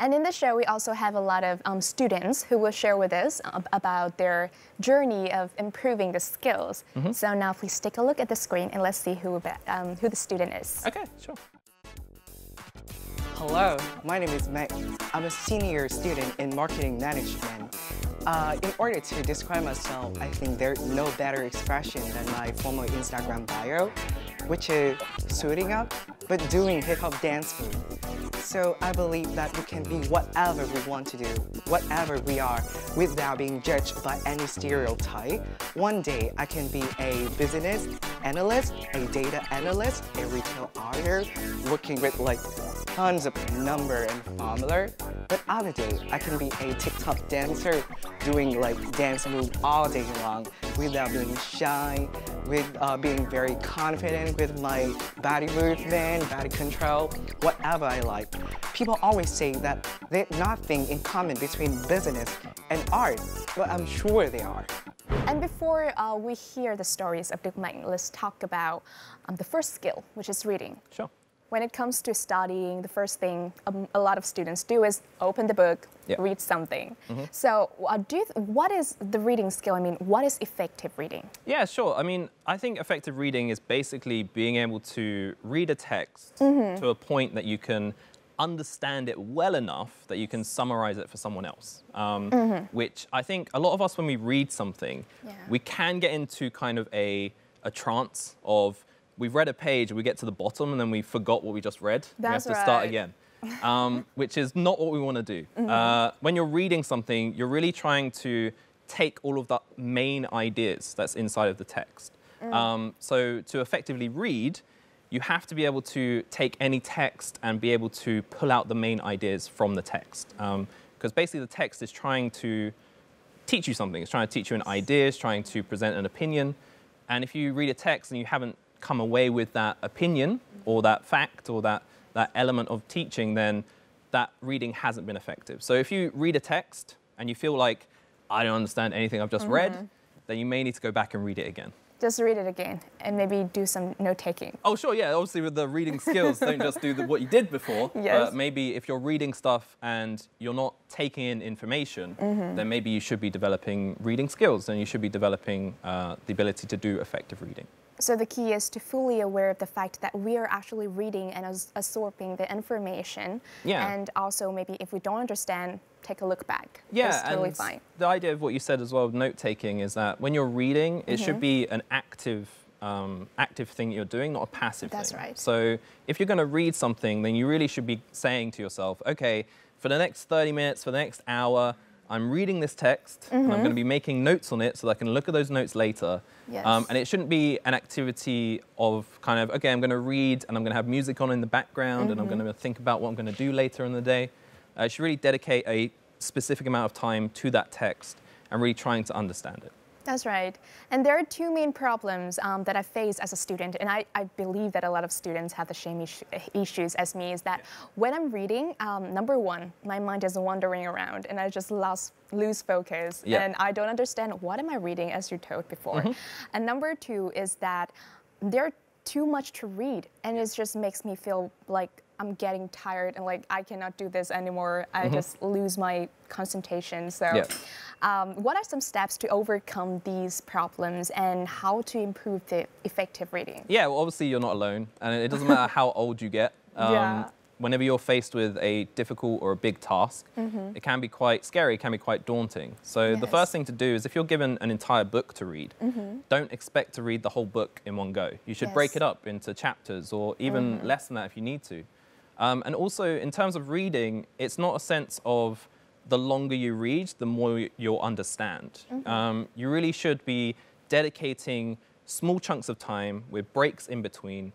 And in the show, we also have a lot of students who will share with us about their journey of improving the skills. So now please take a look at the screen and let's see who the student is. Okay, sure. Hello, my name is Meg. I'm a senior student in marketing management. In order to describe myself, I think there's no better expression than my formal Instagram bio, which is suiting up, but doing hip-hop dance move. So I believe that we can be whatever we want to do, whatever we are, without being judged by any stereotype. One day I can be a business analyst, a data analyst, a retail auditor, working with like tons of number and formula. But other day I can be a TikTok dancer, doing like dance move all day long without being shy, with being very confident with my body movement, body control, whatever I like. People always say that there's nothing in common between business and art, but I'm sure they are. And before we hear the stories of Đức Mạnh, let's talk about the first skill, which is reading. Sure. When it comes to studying, the first thing a lot of students do is open the book, read something. So what is the reading skill? I mean, what is effective reading? Yeah, sure. I mean, I think effective reading is basically being able to read a text to a point that you can understand it well enough that you can summarize it for someone else. Which I think a lot of us, when we read something, we can get into kind of a trance of, we've read a page, we get to the bottom, and then we forgot what we just read. We have to start again, which is not what we want to do. When you're reading something, you're really trying to take all of the main ideas that's inside of the text. So to effectively read, you have to be able to take any text and be able to pull out the main ideas from the text. Because basically the text is trying to teach you something. It's trying to teach you an idea, it's trying to present an opinion. And if you read a text and you haven't come away with that opinion or that fact or that element of teaching, then that reading hasn't been effective. So if you read a text and you feel like, I don't understand anything I've just read, then you may need to go back and read it again. Just read it again and maybe do some note-taking. Oh, sure, yeah. Obviously, with the reading skills, don't just do what you did before. But maybe if you're reading stuff and you're not taking in information, then maybe you should be developing reading skills and you should be developing the ability to do effective reading. So the key is to fully aware of the fact that we are actually reading and absorbing the information. And also maybe if we don't understand, take a look back. It's totally fine. The idea of what you said as well, note-taking, is that when you're reading, it should be an active thing you're doing, not a passive thing. That's right. So if you're going to read something, then you really should be saying to yourself, okay, for the next 30 minutes, for the next hour, I'm reading this text, and I'm going to be making notes on it so that I can look at those notes later. And it shouldn't be an activity of kind of, okay, I'm going to read and I'm going to have music on in the background and I'm going to think about what I'm going to do later in the day. You should really dedicate a specific amount of time to that text and really trying to understand it. That's right. And there are two main problems that I face as a student, and I believe that a lot of students have the same issues as me, is that when I'm reading, number one, my mind is wandering around and I just lose focus and I don't understand what am I reading, as you told before. And number two is that there's too much to read and it just makes me feel like I'm getting tired and like I cannot do this anymore. I just lose my concentration. So what are some steps to overcome these problems and how to improve the effective reading? Yeah, well, obviously you're not alone, and it doesn't matter how old you get. Whenever you're faced with a difficult or a big task, it can be quite scary, it can be quite daunting. So the first thing to do is, if you're given an entire book to read, don't expect to read the whole book in one go. You should break it up into chapters, or even less than that if you need to. And also, in terms of reading, it's not a sense of the longer you read, the more you'll understand. You really should be dedicating small chunks of time with breaks in between,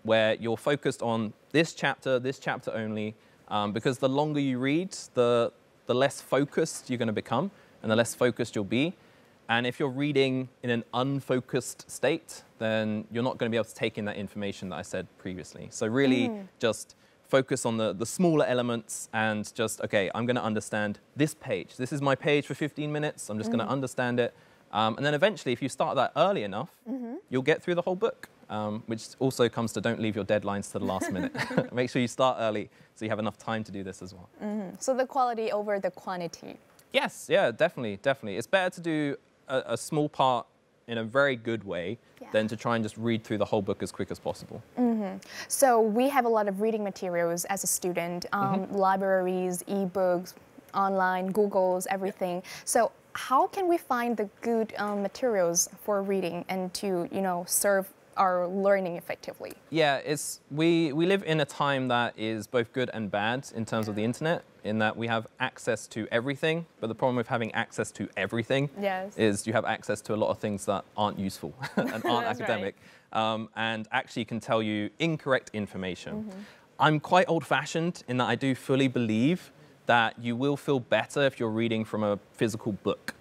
where you're focused on this chapter only, because the longer you read, the less focused you're going to become and the less focused you'll be. And if you're reading in an unfocused state, then you're not going to be able to take in that information that I said previously. So really just focus on the smaller elements and just, okay, I'm going to understand this page. This is my page for 15 minutes. I'm just going to understand it. And then eventually, if you start that early enough, you'll get through the whole book. which also comes to don't leave your deadlines to the last minute. Make sure you start early so you have enough time to do this as well. So the quality over the quantity. Yes, yeah, definitely, definitely. It's better to do a small part in a very good way than to try and just read through the whole book as quick as possible. So we have a lot of reading materials as a student, libraries, ebooks, online, Googles, everything. So how can we find the good materials for reading and to, you know, serve our learning effectively? Yeah, we live in a time that is both good and bad in terms of the internet, in that we have access to everything, but the problem with having access to everything is you have access to a lot of things that aren't useful and aren't academic, and actually can tell you incorrect information. I'm quite old-fashioned in that I do fully believe that you will feel better if you're reading from a physical book.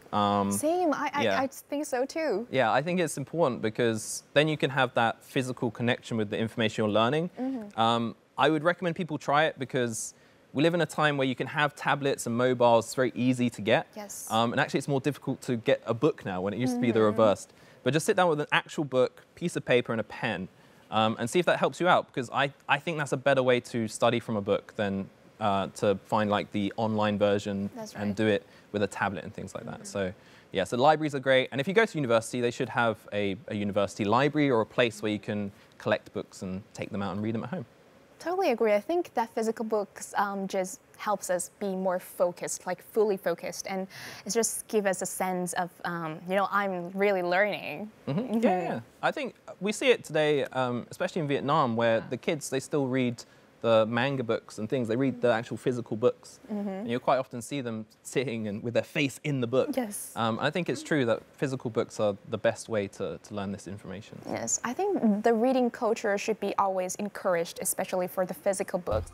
Same, I think so too. Yeah, I think it's important because then you can have that physical connection with the information you're learning. I would recommend people try it because we live in a time where you can have tablets and mobiles, it's very easy to get. And actually it's more difficult to get a book now when it used to be the reversed. But just sit down with an actual book, piece of paper and a pen, and see if that helps you out, because I think that's a better way to study from a book than to find like the online version and do it with a tablet and things like that. So yeah, so libraries are great. And if you go to university, they should have a university library or a place where you can collect books and take them out and read them at home. Totally agree. I think that physical books just helps us be more focused, like fully focused, and it just gives us a sense of, you know, I'm really learning. Yeah, I think we see it today, especially in Vietnam, where the kids, they still read the manga books and things. They read the actual physical books. And you'll quite often see them sitting and with their face in the book. I think it's true that physical books are the best way to learn this information. Yes, I think the reading culture should be always encouraged, especially for the physical books.